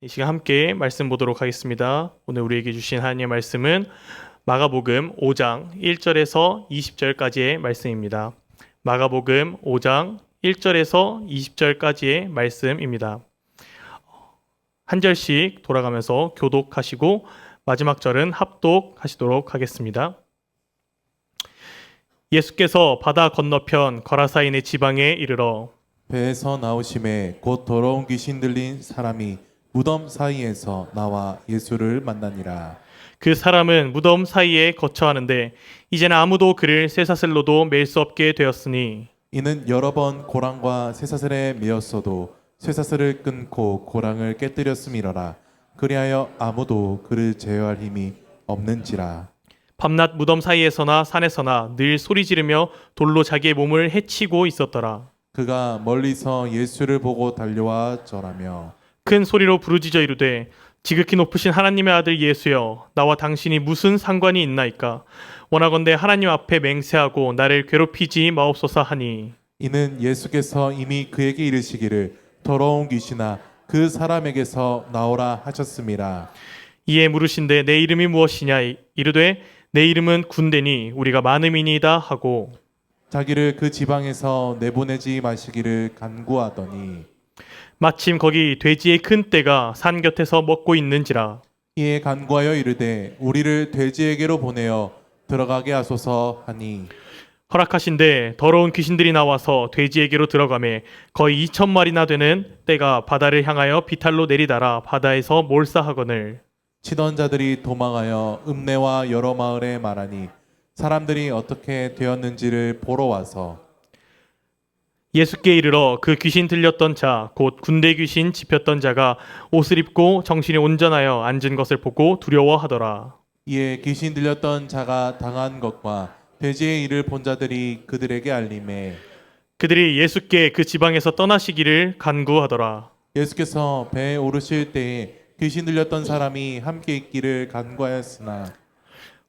이 시간 함께 말씀 보도록 하겠습니다. 오늘 우리에게 주신 하나님의 말씀은 마가복음 5장 1절에서 20절까지의 말씀입니다. 마가복음 5장 1절에서 20절까지의 말씀입니다. 한 절씩 돌아가면서 교독하시고 마지막 절은 합독하시도록 하겠습니다. 예수께서 바다 건너편 거라사인의 지방에 이르러 배에서 나오심에 곧 더러운 귀신 들린 사람이 무덤 사이에서 나와 예수를 만나니라. 그 사람은 무덤 사이에 거처하는데 이제는 아무도 그를 쇠사슬로도 맬 수 없게 되었으니 이는 여러 번 고랑과 쇠사슬에 매었어도 쇠사슬을 끊고 고랑을 깨뜨렸음이러라. 그리하여 아무도 그를 제어할 힘이 없는지라. 밤낮 무덤 사이에서나 산에서나 늘 소리 지르며 돌로 자기의 몸을 해치고 있었더라. 그가 멀리서 예수를 보고 달려와 절하며 큰 소리로 부르짖어 이르되 지극히 높으신 하나님의 아들 예수여, 나와 당신이 무슨 상관이 있나이까? 원하건대 하나님 앞에 맹세하고 나를 괴롭히지 마옵소서 하니 이는 예수께서 이미 그에게 이르시기를 더러운 귀신아 그 사람에게서 나오라 하셨음이라. 이에 물으신데 내 이름이 무엇이냐? 이르되 내 이름은 군대니 우리가 많음이니이다 하고 자기를 그 지방에서 내보내지 마시기를 간구하더니 마침 거기 돼지의 큰 떼가 산 곁에서 먹고 있는지라. 이에 간구하여 이르되 우리를 돼지에게로 보내어 들어가게 하소서 하니 허락하신데 더러운 귀신들이 나와서 돼지에게로 들어가매 거의 2,000마리나 되는 떼가 바다를 향하여 비탈로 내리달아 바다에서 몰사하거늘 치던 자들이 도망하여 읍내와 여러 마을에 말하니 사람들이 어떻게 되었는지를 보러 와서 예수께 이르러 그 귀신 들렸던 자 곧 군대 귀신 집혔던 자가 옷을 입고 정신이 온전하여 앉은 것을 보고 두려워하더라. 이에 귀신 들렸던 자가 당한 것과 돼지의 일을 본 자들이 그들에게 알림해 그들이 예수께 그 지방에서 떠나시기를 간구하더라. 예수께서 배에 오르실 때에 귀신 들렸던 사람이 함께 있기를 간구하였으나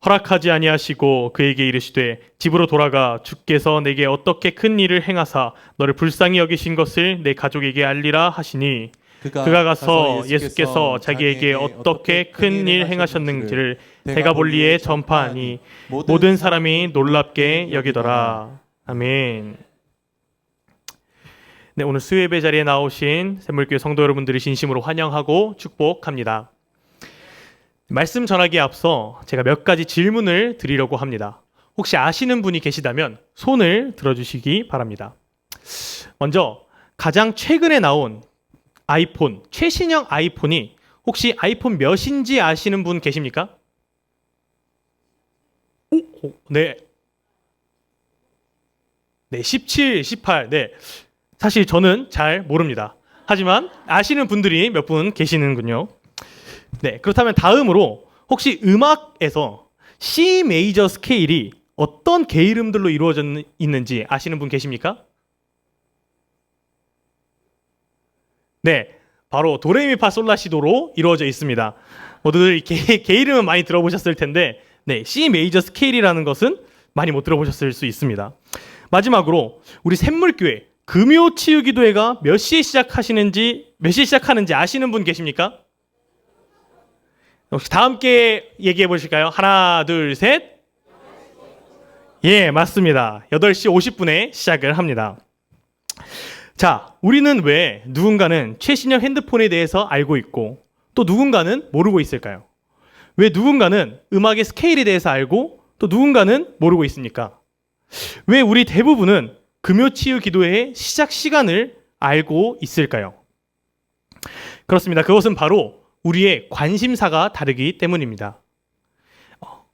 허락하지 아니하시고 그에게 이르시되 집으로 돌아가 주께서 내게 어떻게 큰 일을 행하사 너를 불쌍히 여기신 것을 내 가족에게 알리라 하시니 그가 가서 예수께서 자기에게 어떻게 큰 일 행하셨는지를 데가볼리에 전파하니 모든 사람이 놀랍게 여기더라. 아멘. 네, 오늘 수요예배 자리에 나오신 샘물교회 성도 여러분들을 진심으로 환영하고 축복합니다. 말씀 전하기에 앞서 제가 몇 가지 질문을 드리려고 합니다. 혹시 아시는 분이 계시다면 손을 들어주시기 바랍니다. 먼저 가장 최근에 나온 아이폰, 최신형 아이폰이 혹시 아이폰 몇인지 아시는 분 계십니까? 네. 네, 17, 18. 네. 사실 저는 잘 모릅니다. 하지만 아시는 분들이 몇 분 계시는군요. 네, 그렇다면 다음으로 혹시 음악에서 C 메이저 스케일이 어떤 개 이름들로 이루어져 있는지 아시는 분 계십니까? 네, 바로 도레미파솔라시도로 이루어져 있습니다. 모두들 개 이름은 많이 들어보셨을 텐데 네, C 메이저 스케일이라는 것은 많이 못 들어보셨을 수 있습니다. 마지막으로 우리 샘물교회 금요치유기도회가 몇 시에 시작하는지 아시는 분 계십니까? 혹시 다 함께 얘기해 보실까요? 하나, 둘, 셋. 예, 맞습니다. 8시 50분에 시작을 합니다. 자, 우리는 왜 누군가는 최신형 핸드폰에 대해서 알고 있고 또 누군가는 모르고 있을까요? 왜 누군가는 음악의 스케일에 대해서 알고 또 누군가는 모르고 있습니까? 왜 우리 대부분은 금요치유 기도회의 시작 시간을 알고 있을까요? 그렇습니다. 그것은 바로 우리의 관심사가 다르기 때문입니다.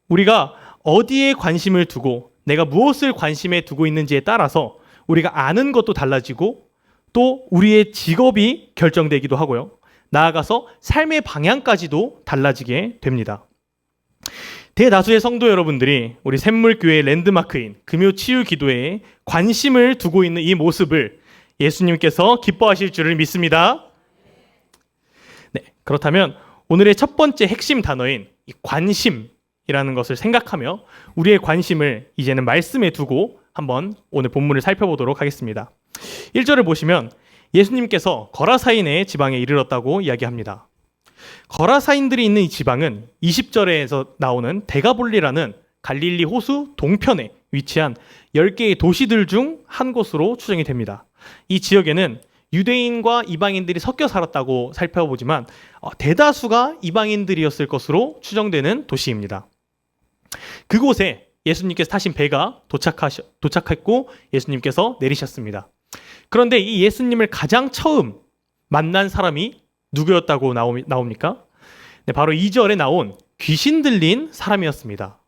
우리가 어디에 관심을 두고 내가 무엇을 관심에 두고 있는지에 따라서 우리가 아는 것도 달라지고 또 우리의 직업이 결정되기도 하고요. 나아가서 삶의 방향까지도 달라지게 됩니다. 대다수의 성도 여러분들이 우리 샘물교회의 랜드마크인 금요치유기도회에 관심을 두고 있는 이 모습을 예수님께서 기뻐하실 줄을 믿습니다. 네, 그렇다면 오늘의 첫 번째 핵심 단어인 이 관심이라는 것을 생각하며 우리의 관심을 이제는 말씀에 두고 한번 오늘 본문을 살펴보도록 하겠습니다. 1절을 보시면 예수님께서 거라사인의 지방에 이르렀다고 이야기합니다. 거라사인들이 있는 이 지방은 20절에서 나오는 데가볼리라는 갈릴리 호수 동편에 위치한 10개의 도시들 중 한 곳으로 추정이 됩니다. 이 지역에는 유대인과 이방인들이 섞여 살았다고 살펴보지만 대다수가 이방인들이었을 것으로 추정되는 도시입니다. 그곳에 예수님께서 타신 배가 도착했고 예수님께서 내리셨습니다. 그런데 이 예수님을 가장 처음 만난 사람이 누구였다고 나옵니까? 네, 바로 2절에 나온 귀신 들린 사람이었습니다.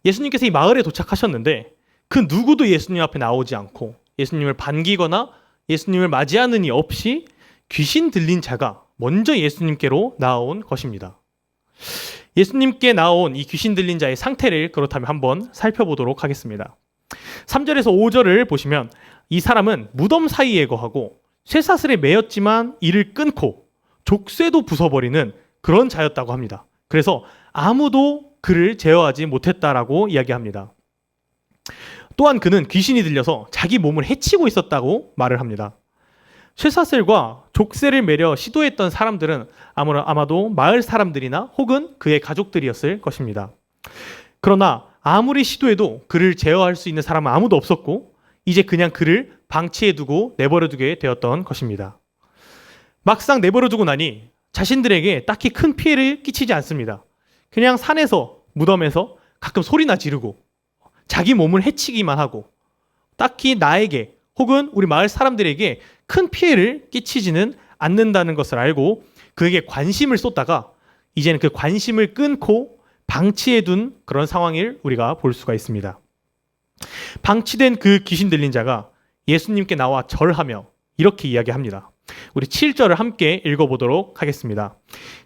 예수님께서 이 마을에 도착하셨는데 그 누구도 예수님 앞에 나오지 않고 예수님을 반기거나 예수님을 맞이하는 이 없이 귀신 들린 자가 먼저 예수님께로 나온 것입니다. 예수님께 나온 이 귀신 들린 자의 상태를 그렇다면 한번 살펴보도록 하겠습니다. 3절에서 5절을 보시면 이 사람은 무덤 사이에 거하고 쇠사슬에 매였지만 이를 끊고 족쇄도 부숴버리는 그런 자였다고 합니다. 그래서 아무도 그를 제어하지 못했다라고 이야기합니다. 또한 그는 귀신이 들려서 자기 몸을 해치고 있었다고 말을 합니다. 쇠사슬과 족쇄를 매려 시도했던 사람들은 아마도 마을 사람들이나 혹은 그의 가족들이었을 것입니다. 그러나 아무리 시도해도 그를 제어할 수 있는 사람은 아무도 없었고 이제 그냥 그를 방치해두고 내버려두게 되었던 것입니다. 막상 내버려두고 나니 자신들에게 딱히 큰 피해를 끼치지 않습니다. 그냥 산에서 무덤에서 가끔 소리나 지르고 자기 몸을 해치기만 하고 딱히 나에게 혹은 우리 마을 사람들에게 큰 피해를 끼치지는 않는다는 것을 알고 그에게 관심을 쏟다가 이제는 그 관심을 끊고 방치해둔 그런 상황을 우리가 볼 수가 있습니다. 방치된 그 귀신 들린 자가 예수님께 나와 절하며 이렇게 이야기합니다. 우리 7절을 함께 읽어보도록 하겠습니다.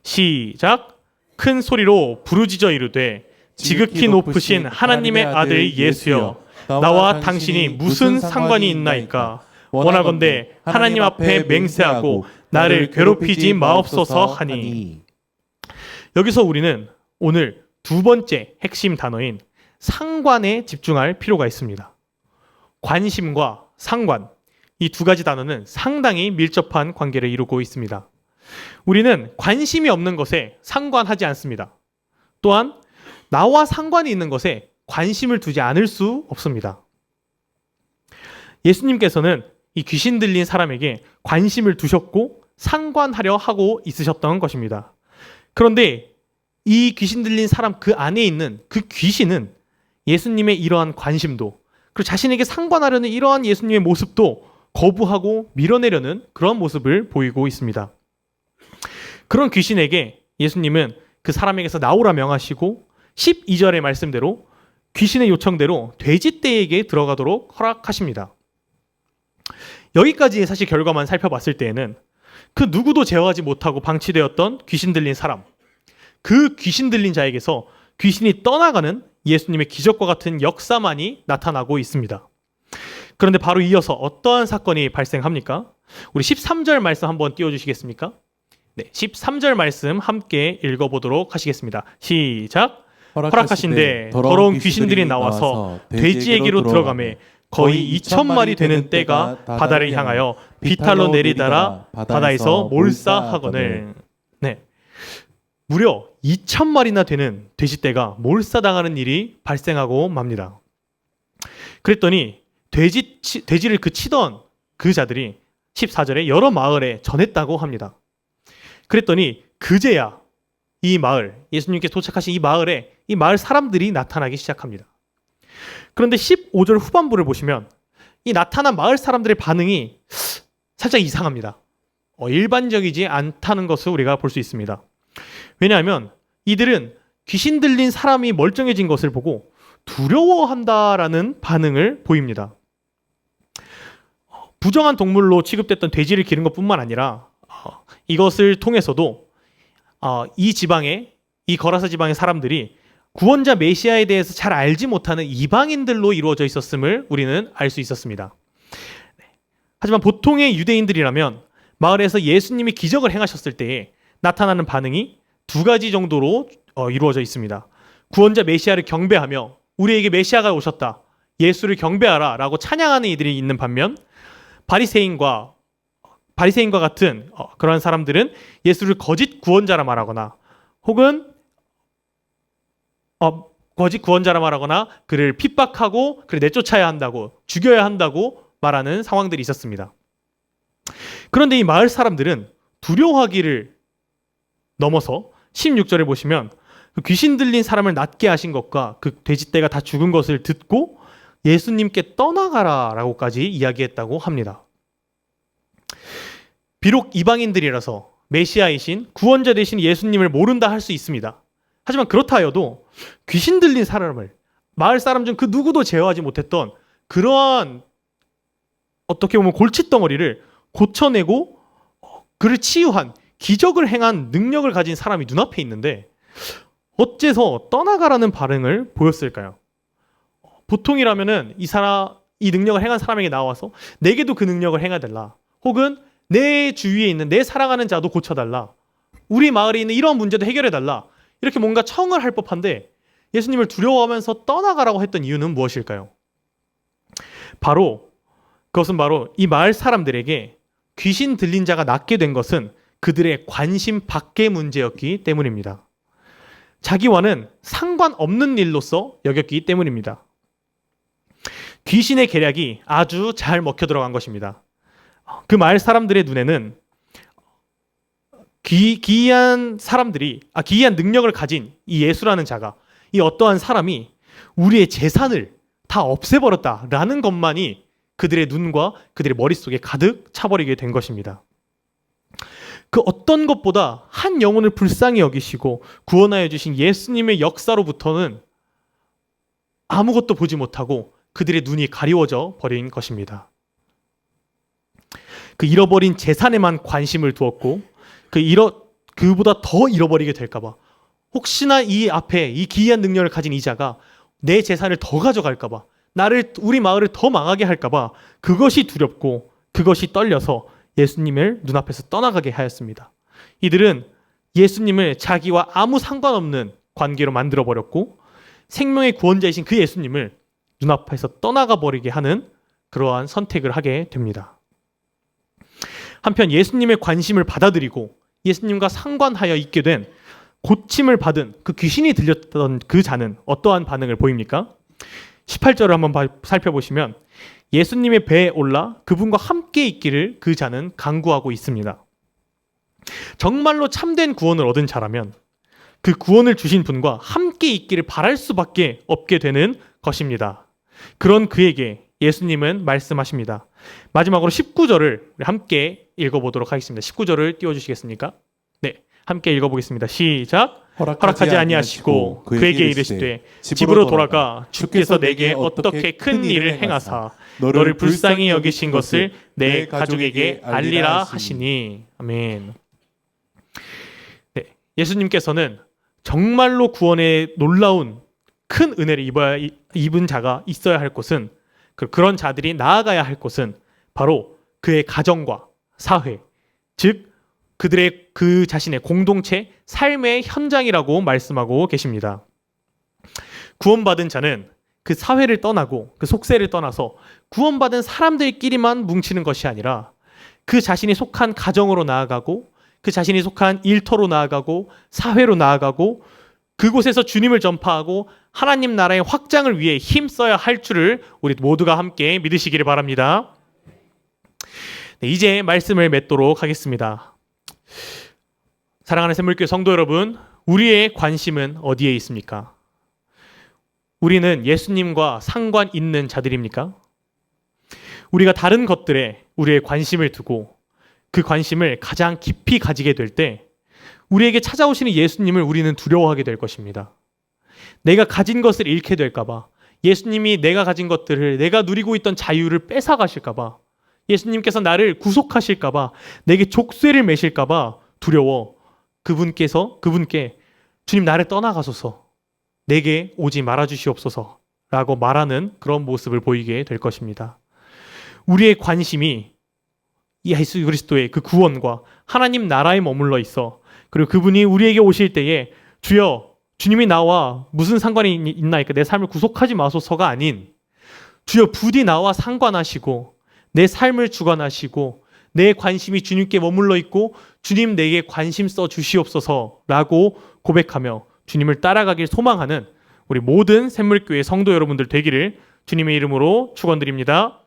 시작. 큰 소리로 부르짖어 이르되 지극히 높으신 하나님의 아들 예수여, 나와 당신이 무슨 상관이 있나이까? 원하건대 하나님 앞에 맹세하고 나를 괴롭히지 마옵소서 하니. 여기서 우리는 오늘 두 번째 핵심 단어인 상관에 집중할 필요가 있습니다. 관심과 상관, 이 두 가지 단어는 상당히 밀접한 관계를 이루고 있습니다. 우리는 관심이 없는 것에 상관하지 않습니다. 또한 나와 상관이 있는 것에 관심을 두지 않을 수 없습니다. 예수님께서는 이 귀신 들린 사람에게 관심을 두셨고 상관하려 하고 있으셨던 것입니다. 그런데 이 귀신 들린 사람 그 안에 있는 그 귀신은 예수님의 이러한 관심도 그리고 자신에게 상관하려는 이러한 예수님의 모습도 거부하고 밀어내려는 그런 모습을 보이고 있습니다. 그런 귀신에게 예수님은 그 사람에게서 나오라 명하시고 12절의 말씀대로 귀신의 요청대로 돼지떼에게 들어가도록 허락하십니다. 여기까지의 사실 결과만 살펴봤을 때에는 그 누구도 제어하지 못하고 방치되었던 귀신 들린 사람, 그 귀신 들린 자에게서 귀신이 떠나가는 예수님의 기적과 같은 역사만이 나타나고 있습니다. 그런데 바로 이어서 어떠한 사건이 발생합니까? 우리 13절 말씀 한번 띄워주시겠습니까? 네, 13절 말씀 함께 읽어보도록 하시겠습니다. 시작. 허락하신데 더러운 귀신들이 나와서 돼지에게로 들어가매 거의 2,000마리 되는 떼가 바다를 향하여 비탈로 내리다라 바다에서 몰사하거늘. 네, 무려 2,000마리나 되는 돼지떼가 몰사당하는 일이 발생하고 맙니다. 그랬더니 돼지를 치던 그 자들이 14절에 여러 마을에 전했다고 합니다. 그랬더니 그제야 이 마을, 예수님께 도착하신 이 마을에 이 마을 사람들이 나타나기 시작합니다. 그런데 15절 후반부를 보시면 이 나타난 마을 사람들의 반응이 살짝 이상합니다. 일반적이지 않다는 것을 우리가 볼 수 있습니다. 왜냐하면 이들은 귀신 들린 사람이 멀쩡해진 것을 보고 두려워한다라는 반응을 보입니다. 부정한 동물로 취급됐던 돼지를 기른 것뿐만 아니라 이것을 통해서도 이 지방의, 이 거라사 지방의 사람들이 구원자 메시아에 대해서 잘 알지 못하는 이방인들로 이루어져 있었음을 우리는 알 수 있었습니다. 하지만 보통의 유대인들이라면 마을에서 예수님이 기적을 행하셨을 때에 나타나는 반응이 두 가지 정도로 이루어져 있습니다. 구원자 메시아를 경배하며 우리에게 메시아가 오셨다, 예수를 경배하라 라고 찬양하는 이들이 있는 반면 바리새인과 바리새인과 같은 그러한 사람들은 예수를 거짓 구원자라 말하거나 혹은 거짓 구원자라 말하거나 그를 핍박하고 그를 내쫓아야 한다고 죽여야 한다고 말하는 상황들이 있었습니다. 그런데 이 마을 사람들은 두려워하기를 넘어서 16절에 보시면 그 귀신 들린 사람을 낫게 하신 것과 그 돼지떼가 다 죽은 것을 듣고 예수님께 떠나가라라고까지 이야기했다고 합니다. 비록 이방인들이라서 메시아이신 구원자 되신 예수님을 모른다 할 수 있습니다. 하지만 그렇다 하여도 귀신 들린 사람을 마을 사람 중 그 누구도 제어하지 못했던 그러한 어떻게 보면 골칫덩어리를 고쳐내고 그를 치유한 기적을 행한 능력을 가진 사람이 눈앞에 있는데 어째서 떠나가라는 반응을 보였을까요? 보통이라면은 이 능력을 행한 사람에게 나와서 내게도 그 능력을 행해달라. 혹은 내 주위에 있는 내 사랑하는 자도 고쳐달라. 우리 마을에 있는 이런 문제도 해결해달라. 이렇게 뭔가 청을 할 법한데 예수님을 두려워하면서 떠나가라고 했던 이유는 무엇일까요? 그것은 바로 이 마을 사람들에게 귀신 들린 자가 낫게 된 것은 그들의 관심 밖의 문제였기 때문입니다. 자기와는 상관없는 일로서 여겼기 때문입니다. 귀신의 계략이 아주 잘 먹혀 들어간 것입니다. 그 마을 사람들의 눈에는 기이한 능력을 가진 이 예수라는 자가, 이 어떠한 사람이 우리의 재산을 다 없애버렸다라는 것만이 그들의 눈과 그들의 머릿속에 가득 차버리게 된 것입니다. 그 어떤 것보다 한 영혼을 불쌍히 여기시고 구원하여 주신 예수님의 역사로부터는 아무것도 보지 못하고 그들의 눈이 가리워져 버린 것입니다. 그 잃어버린 재산에만 관심을 두었고 그보다 더 잃어버리게 될까봐, 혹시나 이 앞에 이 기이한 능력을 가진 이 자가 내 재산을 더 가져갈까봐, 우리 마을을 더 망하게 할까봐 그것이 두렵고 그것이 떨려서 예수님을 눈앞에서 떠나가게 하였습니다. 이들은 예수님을 자기와 아무 상관없는 관계로 만들어버렸고 생명의 구원자이신 그 예수님을 눈앞에서 떠나가 버리게 하는 그러한 선택을 하게 됩니다. 한편 예수님의 관심을 받아들이고 예수님과 상관하여 있게 된 고침을 받은 그 귀신이 들렸던 그 자는 어떠한 반응을 보입니까? 18절을 한번 살펴보시면 예수님의 배에 올라 그분과 함께 있기를 그 자는 간구하고 있습니다. 정말로 참된 구원을 얻은 자라면 그 구원을 주신 분과 함께 있기를 바랄 수밖에 없게 되는 것입니다. 그런 그에게 예수님은 말씀하십니다. 마지막으로 19절을 함께 읽어보도록 하겠습니다. 19절을 띄워주시겠습니까? 네, 함께 읽어보겠습니다. 시작. 허락하지 아니하시고 그에게 이르시되 집으로 돌아가 주께서 내게 어떻게 큰 일을 행하사 너를 불쌍히 여기신 것을 내 가족에게 알리라 하시니. 아멘. 네, 예수님께서는 정말로 구원의 놀라운 큰 은혜를 입은 자가 있어야 할 곳은, 그런 자들이 나아가야 할 곳은 바로 그의 가정과 사회, 즉 그 자신의 공동체, 삶의 현장이라고 말씀하고 계십니다. 구원받은 자는 그 사회를 떠나고 그 속세를 떠나서 구원받은 사람들끼리만 뭉치는 것이 아니라 그 자신이 속한 가정으로 나아가고 그 자신이 속한 일터로 나아가고 사회로 나아가고 그곳에서 주님을 전파하고 하나님 나라의 확장을 위해 힘써야 할 줄을 우리 모두가 함께 믿으시기를 바랍니다. 네, 이제 말씀을 맺도록 하겠습니다. 사랑하는 샘물교회 성도 여러분, 우리의 관심은 어디에 있습니까? 우리는 예수님과 상관 있는 자들입니까? 우리가 다른 것들에 우리의 관심을 두고 그 관심을 가장 깊이 가지게 될 때 우리에게 찾아오시는 예수님을 우리는 두려워하게 될 것입니다. 내가 가진 것을 잃게 될까봐, 예수님이 내가 가진 것들을, 내가 누리고 있던 자유를 뺏어가실까봐, 예수님께서 나를 구속하실까봐, 내게 족쇄를 매실까봐 두려워 그분께 주님 나를 떠나가소서, 내게 오지 말아주시옵소서 라고 말하는 그런 모습을 보이게 될 것입니다. 우리의 관심이 예수 그리스도의 그 구원과 하나님 나라에 머물러 있어, 그리고 그분이 우리에게 오실 때에 주여, 주님이 나와 무슨 상관이 있나이까, 내 삶을 구속하지 마소서가 아닌 주여 부디 나와 상관하시고 내 삶을 주관하시고 내 관심이 주님께 머물러 있고 주님 내게 관심 써 주시옵소서라고 고백하며 주님을 따라가길 소망하는 우리 모든 샘물교회 성도 여러분들 되기를 주님의 이름으로 축원드립니다.